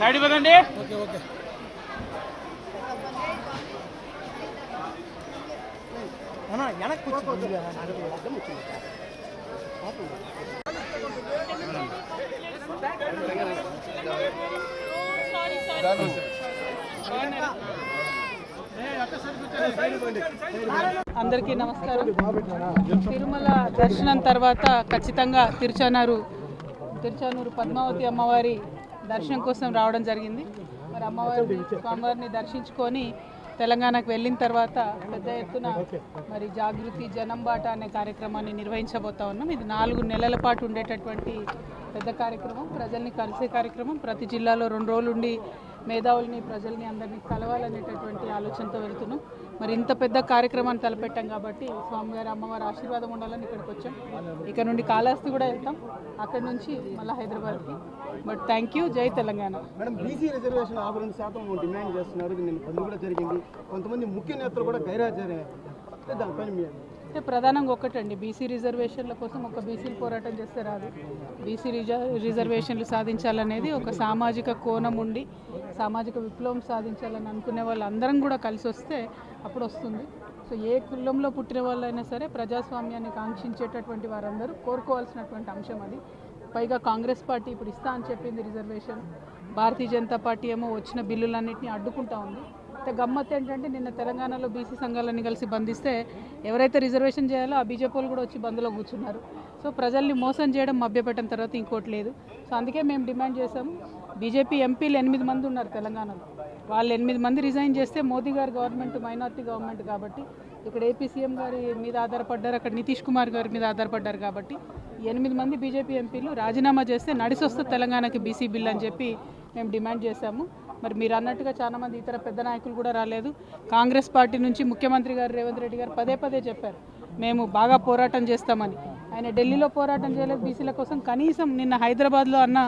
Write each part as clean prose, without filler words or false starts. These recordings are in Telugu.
సైడ్ పదండి. అందరికీ నమస్కారం. తిరుమల దర్శనం తర్వాత ఖచ్చితంగా తిరుచానూరు పద్మావతి అమ్మవారి దర్శనం కోసం రావడం జరిగింది. మరి స్వామివారిని దర్శించుకొని తెలంగాణకు వెళ్ళిన తర్వాత పెద్ద ఎత్తున మరి జాగృతి జనంబాట అనే కార్యక్రమాన్ని నిర్వహించబోతా ఉన్నాం. ఇది 4 నెలల పాటు ఉండేటటువంటి పెద్ద కార్యక్రమం, ప్రజల్ని కలిసే కార్యక్రమం. ప్రతి జిల్లాలో 2 రోజులు ఉండి మేధావుల్ని ప్రజల్ని అందరినీ కలవాలనేటటువంటి ఆలోచనతో వెళ్తున్నాం. మరి ఇంత పెద్ద కార్యక్రమాన్ని తలపెట్టాం కాబట్టి స్వామివారి అమ్మవారి ఆశీర్వాదం ఉండాలని ఇక్కడికి వచ్చాం. ఇక్కడ నుండి కాళహస్తి కూడా వెళ్తాం, అక్కడ నుంచి మళ్ళీ హైదరాబాద్కి. But thank you. జై Telangana. Madam, BC reservation 52% demand చేస్తున్నారు. నిన్న పనులు కూడా జరిగింది. కొంతమంది ముఖ్య నేతలు కూడా గైరాజరయ్యారు. దానిపైన మీ అంటే ప్రధానంగా ఒకటండి, బీసీ రిజర్వేషన్ల కోసం ఒక బీసీలు పోరాటం చేస్తే రాదు. బీసీ రిజర్వేషన్లు సాధించాలనేది ఒక సామాజిక కోణం ఉండి సామాజిక విప్లవం సాధించాలని అనుకునే వాళ్ళందరం కూడా కలిసి వస్తే అప్పుడు వస్తుంది. సో ఏ కులంలో పుట్టిన వాళ్ళైనా సరే ప్రజాస్వామ్యాన్ని కాంక్షించేటటువంటి వారందరూ కోరుకోవాల్సినటువంటి అంశం అది. పైగా కాంగ్రెస్ పార్టీ ఇప్పుడు ఇస్తా అని చెప్పింది రిజర్వేషన్, భారతీయ జనతా పార్టీ ఏమో వచ్చిన బిల్లులన్నింటినీ అడ్డుకుంటా ఉంది. అయితే గమ్మత్ ఏంటంటే నిన్న తెలంగాణలో బీసీ సంఘాలన్నీ కలిసి బంధిస్తే ఎవరైతే రిజర్వేషన్ చేయాలో ఆ బీజేపీ వాళ్ళు కూడా వచ్చి బంద్లో కూర్చున్నారు. సో ప్రజల్ని మోసం చేయడం, మభ్యపెట్టిన తర్వాత ఇంకోటి లేదు. సో అందుకే మేము డిమాండ్ చేశాము. బీజేపీ ఎంపీలు 8 మంది ఉన్నారు తెలంగాణలో. వాళ్ళు 8 మంది రిజైన్ చేస్తే మోదీ గారి గవర్నమెంట్ మైనార్టీ గవర్నమెంట్ కాబట్టి ఇక్కడ ఏపీ సీఎం గారి మీద ఆధారపడ్డారు, అక్కడ నితీష్ కుమార్ గారి మీద ఆధారపడ్డారు కాబట్టి 8 మంది బీజేపీ ఎంపీలు రాజీనామా చేస్తే నడిసొస్తే తెలంగాణకి బీసీ బిల్ అని చెప్పి మేము డిమాండ్ చేశాము. మరి మీరు అన్నట్టుగా చాలామంది ఇతర పెద్ద నాయకులు కూడా రాలేదు. కాంగ్రెస్ పార్టీ నుంచి ముఖ్యమంత్రి గారు రేవంత్ రెడ్డి గారు పదే చెప్పారు మేము బాగా పోరాటం చేస్తామని. ఆయన ఢిల్లీలో పోరాటం చేయలేదు బీసీల కోసం. కనీసం నిన్న హైదరాబాద్లో అన్న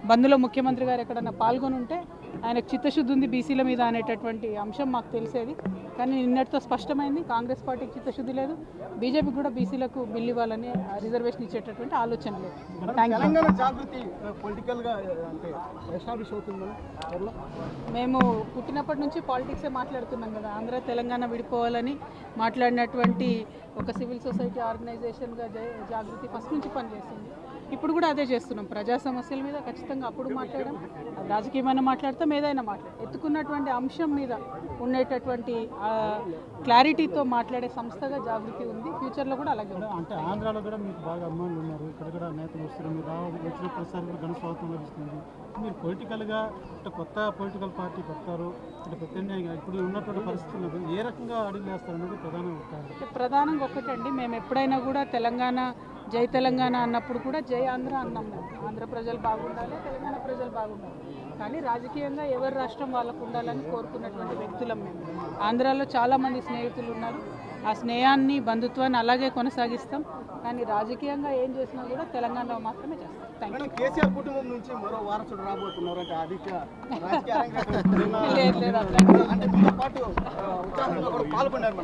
బంద్లో ముఖ్యమంత్రి గారు ఎక్కడన్నా పాల్గొని ఉంటే ఆయనకు చిత్తశుద్ధి ఉంది బీసీల మీద అనేటటువంటి అంశం మాకు తెలిసేది. కానీ నిన్నటితో స్పష్టమైంది, కాంగ్రెస్ పార్టీకి చిత్తశుద్ధి లేదు, బీజేపీ కూడా బీసీలకు బిల్లు ఇవ్వాలని రిజర్వేషన్ ఇచ్చేటటువంటి ఆలోచన లేదు. మేము పుట్టినప్పటి నుంచి పాలిటిక్సే మాట్లాడుతున్నాం కదా. ఆంధ్ర తెలంగాణ విడిపోవాలని మాట్లాడినటువంటి ఒక సివిల్ సొసైటీ ఆర్గనైజేషన్గా జాగృతి ఫస్ట్ నుంచి పనిచేస్తుంది. ఇప్పుడు కూడా అదే చేస్తున్నాం. ప్రజా సమస్యల మీద ఖచ్చితంగా అప్పుడు మాట్లాడడం, రాజకీయమైన మాట్లాడతాం, ఏదైనా మాట్లాడతాం. ఎత్తుకున్నటువంటి అంశం మీద ఉండేటటువంటి క్లారిటీతో మాట్లాడే సంస్థగా జాగృతి ఉంది. ఫ్యూచర్లో కూడా అలాగే ఉంది. అంటే ఆంధ్రాలో కూడా మీకు బాగా అభిమానులు ఉన్నారు, ఇక్కడ కూడా నేతలు వస్తారు, మీరు వచ్చిన ప్రతిసారి కూడా ఘన స్వాగతం లభిస్తుంది. మీరు పొలిటికల్గా అంటే కొత్త పొలిటికల్ పార్టీ పెడతారు, అంటే ప్రత్యేకంగా ఇప్పుడు ఉన్నటువంటి పరిస్థితుల్లో ఏ రకంగా అడుగులు వేస్తారనేది ప్రధానంగా ఒకటండి. మేము ఎప్పుడైనా కూడా తెలంగాణ జై తెలంగాణ అన్నప్పుడు కూడా జై ఆంధ్ర అన్నాం. మేము ఆంధ్ర ప్రజలు బాగుండాలి, తెలంగాణ ప్రజలు బాగుండాలి. కానీ రాజకీయంగా ఎవరి రాష్ట్రం వాళ్ళకు ఉండాలని కోరుకున్నటువంటి వ్యక్తులం మేము. ఆంధ్రాలో చాలామంది స్నేహితులు ఉన్నారు. ఆ స్నేహాన్ని, బంధుత్వాన్ని అలాగే కొనసాగిస్తాం. కానీ రాజకీయంగా ఏం చేసినా కూడా తెలంగాణలో మాత్రమే చేస్తాం. కేసీఆర్ కుటుంబం నుంచి మరో వారసుడు రాబోతున్నారు అంటే ఆదిత్య అంటే మీతో పాటు ఉత్సాహంగా కూడా పాల్గొన్నారు.